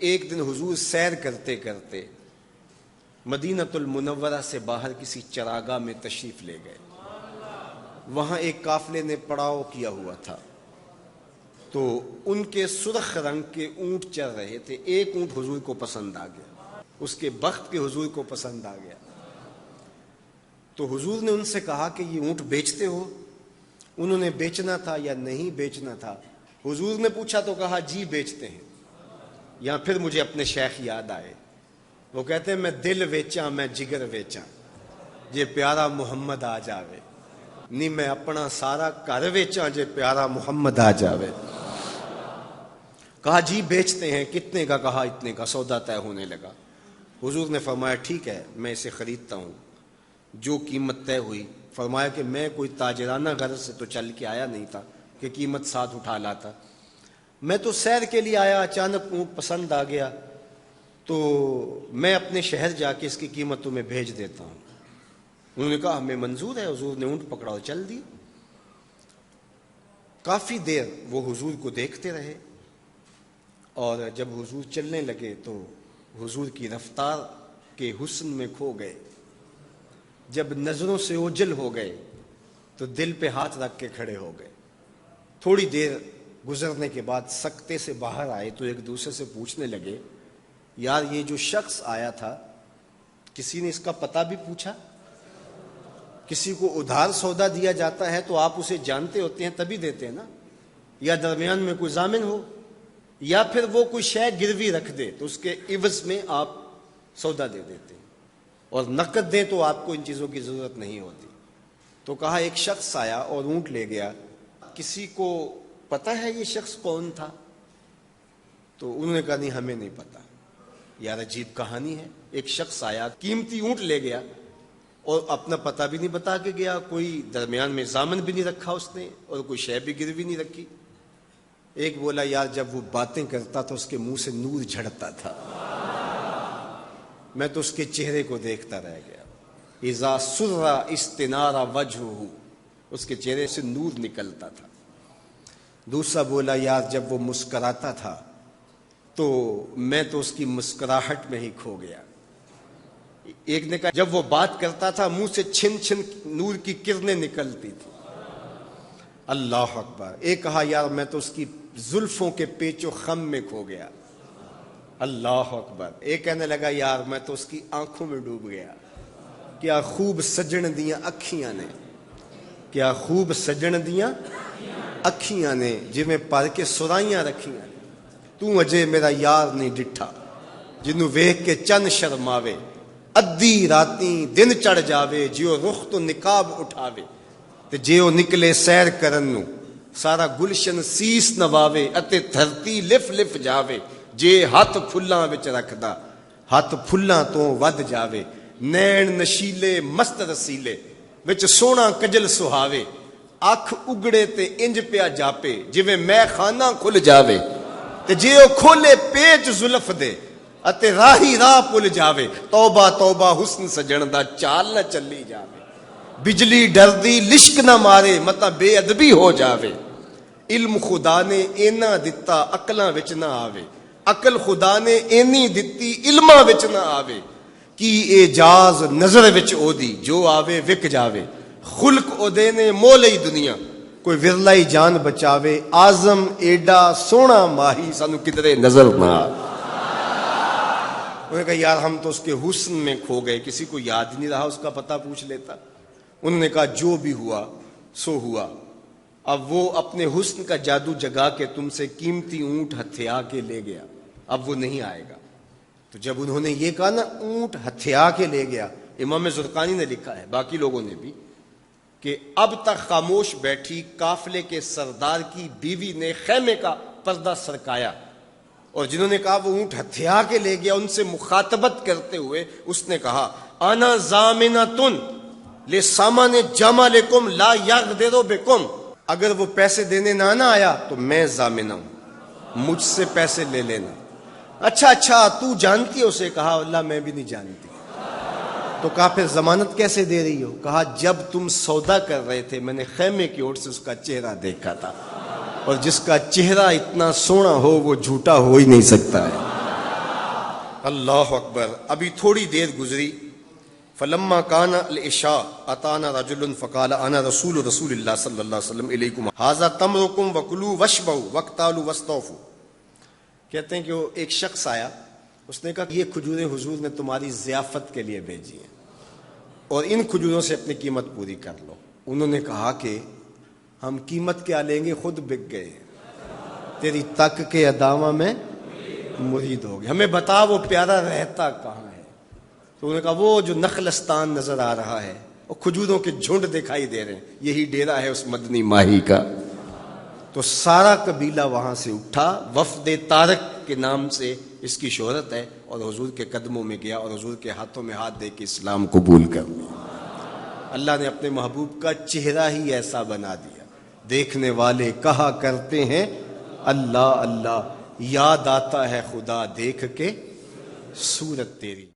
ایک دن حضور سیر کرتے کرتے مدینۃ المنورہ سے باہر کسی چراگاہ میں تشریف لے گئے. وہاں ایک قافلے نے پڑاؤ کیا ہوا تھا، تو ان کے سرخ رنگ کے اونٹ چل رہے تھے. ایک اونٹ حضور کو پسند آ گیا، اس کے بخت کے حضور کو پسند آ گیا. تو حضور نے ان سے کہا کہ یہ اونٹ بیچتے ہو؟ انہوں نے بیچنا تھا یا نہیں بیچنا تھا. حضور نے پوچھا تو کہا جی بیچتے ہیں. یا پھر مجھے اپنے شیخ یاد آئے، وہ کہتے ہیں میں دل ویچاں میں جگر ویچاں جے پیارا محمد آ جاوے، نہیں میں اپنا سارا گھر ویچاں جے پیارا محمد آ جاوے. کہا جی بیچتے ہیں. کتنے کا؟ کہا اتنے کا. سودا طے ہونے لگا. حضور نے فرمایا ٹھیک ہے میں اسے خریدتا ہوں. جو قیمت طے ہوئی، فرمایا کہ میں کوئی تاجرانہ غرض سے تو چل کے آیا نہیں تھا کہ قیمت ساتھ اٹھا لاتا. میں تو سیر کے لیے آیا، اچانک اونٹ پسند آ گیا، تو میں اپنے شہر جا کے اس کی قیمت تمہیں بھیج دیتا ہوں. انہوں نے کہا ہمیں منظور ہے. حضور نے اونٹ پکڑا اور چل دی. کافی دیر وہ حضور کو دیکھتے رہے، اور جب حضور چلنے لگے تو حضور کی رفتار کے حسن میں کھو گئے. جب نظروں سے اوجھل ہو گئے تو دل پہ ہاتھ رکھ کے کھڑے ہو گئے. تھوڑی دیر گزرنے کے بعد سکتے سے باہر آئے تو ایک دوسرے سے پوچھنے لگے یار یہ جو شخص آیا تھا کسی نے اس کا پتہ بھی پوچھا؟ کسی کو ادھار سودا دیا جاتا ہے تو آپ اسے جانتے ہوتے ہیں تبھی دیتے ہیں نا، یا درمیان میں کوئی ضامن ہو، یا پھر وہ کوئی شے گروی رکھ دے تو اس کے عوض میں آپ سودا دے دیتے ہیں، اور نقد دیں تو آپ کو ان چیزوں کی ضرورت نہیں ہوتی. تو کہا ایک شخص آیا اور اونٹ لے گیا. کسی کو پتہ ہے یہ شخص کون تھا؟ تو انہوں نے کہا نہیں ہمیں نہیں پتا. یار عجیب کہانی ہے. ایک شخص آیا، قیمتی اونٹ لے گیا اور اپنا پتہ بھی نہیں بتا کے گیا، کوئی درمیان میں ضامن بھی نہیں رکھا اس نے، اور کوئی شے بھی گروی نہیں رکھی. ایک بولا یار جب وہ باتیں کرتا تھا اس کے منہ سے نور جھڑتا تھا، میں تو اس کے چہرے کو دیکھتا رہ گیا. اذا سر استنار وجہہ، اس کے چہرے سے نور نکلتا تھا. دوسرا بولا یار جب وہ مسکراتا تھا تو میں تو اس کی مسکراہٹ میں ہی کھو گیا. ایک نے کہا جب وہ بات کرتا تھا منہ سے چھن چھن نور کی کرنیں نکلتی تھی. اللہ اکبر. ایک کہا یار میں تو اس کی زلفوں کے پیچ و خم میں کھو گیا. اللہ اکبر. ایک کہنے لگا یار میں تو اس کی آنکھوں میں ڈوب گیا. کیا خوب سجن دیاں اکھیاں نے، کیا خوب سجن دیاں اکھیاں نے جویں پر کے سرائیاں رکھیاں. تو اجے میرا یار نہیں ڈٹھا جنوں ویکھ کے چن شرماوے. ادھی راتیں دن چڑھ جاوے جیو رخ تو نقاب اٹھاوے. تے جیو نکلے سیر کرن نو سارا گلشن سیس نواوے. اتے دھرتی لف لف جاوے جے ہاتھ پھلاں وچ رکھدا ہاتھ پھلاں تو ود جاوے. نین نشیلے مست رسیلے وچ سونا کجل سہاوے. اکھ اگڑے تے انج پیا جاپے جویں میں خانہ کھل جاوے. تے جے او کھولے پیچ زلف دے اتے راہی راہ پل جاوے. توبہ توبہ حسن سجن دا چال نہ چلی جاوے. بجلی ڈردی لشک نہ مارے متا بے ادبی ہو جاوے. علم خدا نے اینا دتا عقلاں وچ نہ آوے. عقل خدا نے اینی دتی علماں وچ نہ آوے. کی اعجاز نظر وچ او دی جو آوے وک جاوے. خلق او دے نے مول ہی دنیا کوئی ورلا ہی جان بچاوے. آزم ایڈا سونا ماہی سانو کدرے نظر نہ آوے. انہوں نے کہا یار ہم تو اس کے حسن میں کھو گئے، کسی کو یاد ہی نہیں رہا اس کا پتہ پوچھ لیتا. انہوں نے کہا جو بھی ہوا سو ہوا. اب وہ اپنے حسن کا جادو جگا کے تم سے قیمتی اونٹ ہتھیا کے لے گیا، اب وہ نہیں آئے گا. تو جب انہوں نے یہ کہا نا اونٹ ہتھیا کے لے گیا، امام زرقانی نے لکھا ہے باقی لوگوں نے بھی کہ اب تک خاموش بیٹھی قافلے کے سردار کی بیوی نے خیمے کا پردہ سرکایا، اور جنہوں نے کہا وہ اونٹ ہتھیا کے لے گیا ان سے مخاطبت کرتے ہوئے اس نے کہا انا ضامنۃ لسامان جمالکم لا یغدر بکم. اگر وہ پیسے دینے نہ آیا تو میں ضامنہ ہوں، مجھ سے پیسے لے لینا. اچھا تو جانتی ہے اسے؟ کہا اللہ میں بھی نہیں جانتی. تو کہا پھر ضمانت کیسے دے رہی ہو؟ کہا جب تم سودا کر رہے تھے میں نے خیمے کی اوٹ سے اس کا چہرہ دیکھا تھا، اور جس کا چہرہ اتنا سونا ہو وہ جھوٹا ہو ہی نہیں سکتا ہے. اللہ اکبر. ابھی تھوڑی دیر گزری. فلما کان العشاء اتانا رجل فقال انا رسول اللہ صلی اللہ علیہ وسلم الیکم ھذا تمرکم وکلوا واشبعوا واقتالوا واستوفوا. کہتے ہیں کہ وہ ایک شخص آیا, اس نے کہا یہ کھجوریں حضور نے تمہاری ضیافت کے لیے بھیجی ہیں اور ان کھجوروں سے اپنی قیمت پوری کر لو. انہوں نے کہا کہ ہم قیمت کیا لیں گے, خود بک گئے, تیری تک کے ادامہ میں مرید ہو گئے, ہمیں بتا وہ پیارا رہتا کہاں ہے. تو انہوں نے کہا وہ جو نخلستان نظر آ رہا ہے, وہ کھجوروں کے جھنڈ دکھائی دے رہے ہیں, یہی ڈیرا ہے اس مدنی ماہی کا. تو سارا قبیلہ وہاں سے اٹھا, وفد طارق کے نام سے اس کی شہرت ہے, اور حضور کے قدموں میں گیا اور حضور کے ہاتھوں میں ہاتھ دے کے اسلام قبول کر لیا. اللہ نے اپنے محبوب کا چہرہ ہی ایسا بنا دیا, دیکھنے والے کہا کرتے ہیں اللہ اللہ, یاد آتا ہے خدا دیکھ کے صورت تیری.